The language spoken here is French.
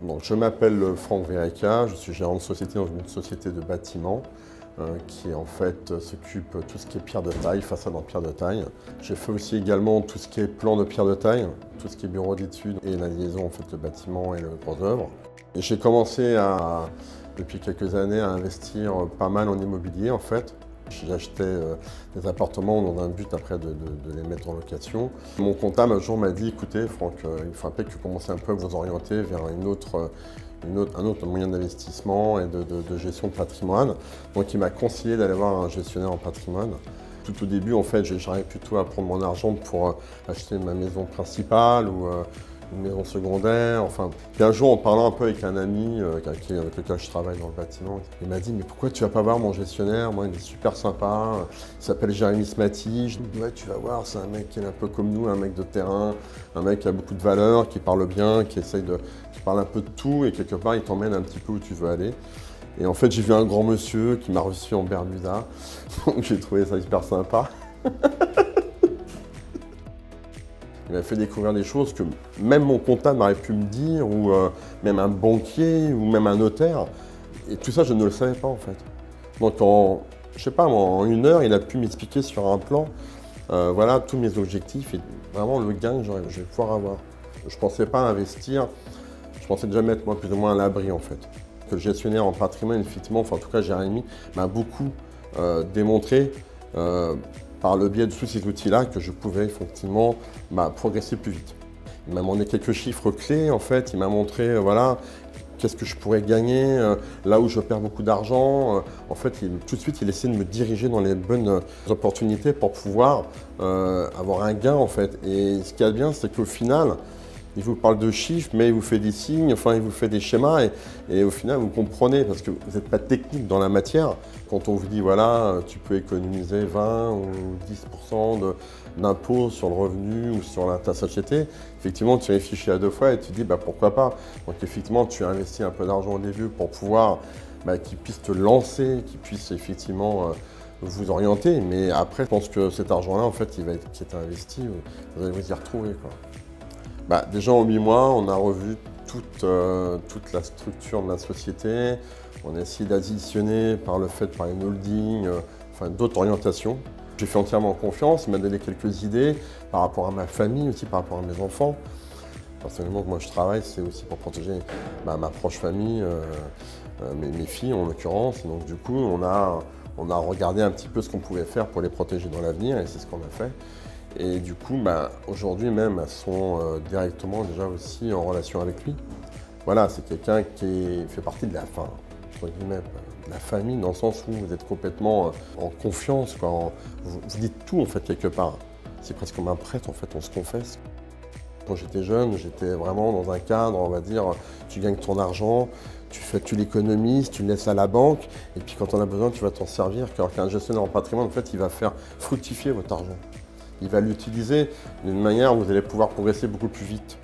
Donc, je m'appelle Franck Verreca, je suis gérant de société dans une société de bâtiment qui en fait s'occupe de tout ce qui est pierre de taille, façade en pierre de taille. J'ai fait aussi également tout ce qui est plan de pierre de taille, tout ce qui est bureau d'études et la liaison en fait, le bâtiment et le gros œuvre. Et j'ai commencé depuis quelques années à investir pas mal en immobilier en fait. J'ai acheté des appartements dans un but après de les mettre en location. Mon comptable un jour m'a dit, écoutez Franck, il faudrait peut-être que vous commenciez un peu à vous orienter vers un autre moyen d'investissement et de gestion de patrimoine. Donc il m'a conseillé d'aller voir un gestionnaire en patrimoine. Tout au début, en fait, j'arrivais plutôt à prendre mon argent pour acheter ma maison principale ou une maison secondaire, enfin. Puis un jour, en parlant un peu avec un ami avec lequel je travaille dans le bâtiment, il m'a dit « Mais pourquoi tu vas pas voir mon gestionnaire? Moi, il est super sympa, il s'appelle Jérémy Smati. » Je lui ai dit « Ouais, tu vas voir, c'est un mec qui est un peu comme nous, un mec de terrain, un mec qui a beaucoup de valeur, qui parle bien, qui parle un peu de tout et quelque part, il t'emmène un petit peu où tu veux aller. » Et en fait, j'ai vu un grand monsieur qui m'a reçu en Bermuda, donc j'ai trouvé ça hyper sympa. Il m'a fait découvrir des choses que même mon comptable m'aurait pu me dire, ou même un banquier, ou même un notaire. Et tout ça, je ne le savais pas en fait. Donc je sais pas, en 1 heure, il a pu m'expliquer sur un plan, voilà, tous mes objectifs et vraiment le gain que je vais pouvoir avoir. Je ne pensais pas investir, je pensais déjà mettre moi plus ou moins à l'abri en fait. Que le gestionnaire en patrimoine, effectivement, enfin en tout cas Jérémy, m'a beaucoup démontré par le biais de tous ces outils-là que je pouvais effectivement progresser plus vite. Il m'a demandé quelques chiffres clés en fait, il m'a montré voilà, qu'est-ce que je pourrais gagner, là où je perds beaucoup d'argent. En fait, tout de suite, il essayait de me diriger dans les bonnes opportunités pour pouvoir avoir un gain en fait. Et ce qu'il y a de bien, c'est qu'au final, il vous parle de chiffres, mais il vous fait des signes, enfin il vous fait des schémas et au final vous comprenez parce que vous n'êtes pas technique dans la matière. Quand on vous dit voilà, tu peux économiser 20 ou 10% d'impôts sur le revenu ou sur ta société, effectivement tu réfléchis à 2 fois et tu te dis bah, pourquoi pas. Donc effectivement tu investis un peu d'argent au début pour pouvoir qu'il puisse te lancer, qu'il puisse effectivement vous orienter, mais après je pense que cet argent-là en fait qui est investi, vous allez vous y retrouver quoi. Déjà en 8 mois, on a revu toute la structure de la société. On a essayé d'additionner par une holding, enfin d'autres orientations. J'ai fait entièrement confiance, il m'a donné quelques idées par rapport à ma famille, aussi par rapport à mes enfants. Personnellement, moi je travaille, c'est aussi pour protéger ma proche famille, mes filles en l'occurrence. Donc du coup, on a regardé un petit peu ce qu'on pouvait faire pour les protéger dans l'avenir et c'est ce qu'on a fait. Et du coup, aujourd'hui même, elles sont directement déjà aussi en relation avec lui. Voilà, c'est quelqu'un qui fait partie de la famille, dans le sens où vous êtes complètement en confiance, quoi. Vous dites tout en fait quelque part. C'est presque comme un prêtre en fait, on se confesse. Quand j'étais jeune, j'étais vraiment dans un cadre, on va dire, tu gagnes ton argent, tu l'économises, tu le laisses à la banque, et puis quand on a besoin, tu vas t'en servir. Alors qu'un gestionnaire en patrimoine, en fait, il va faire fructifier votre argent. Il va l'utiliser d'une manière où vous allez pouvoir progresser beaucoup plus vite.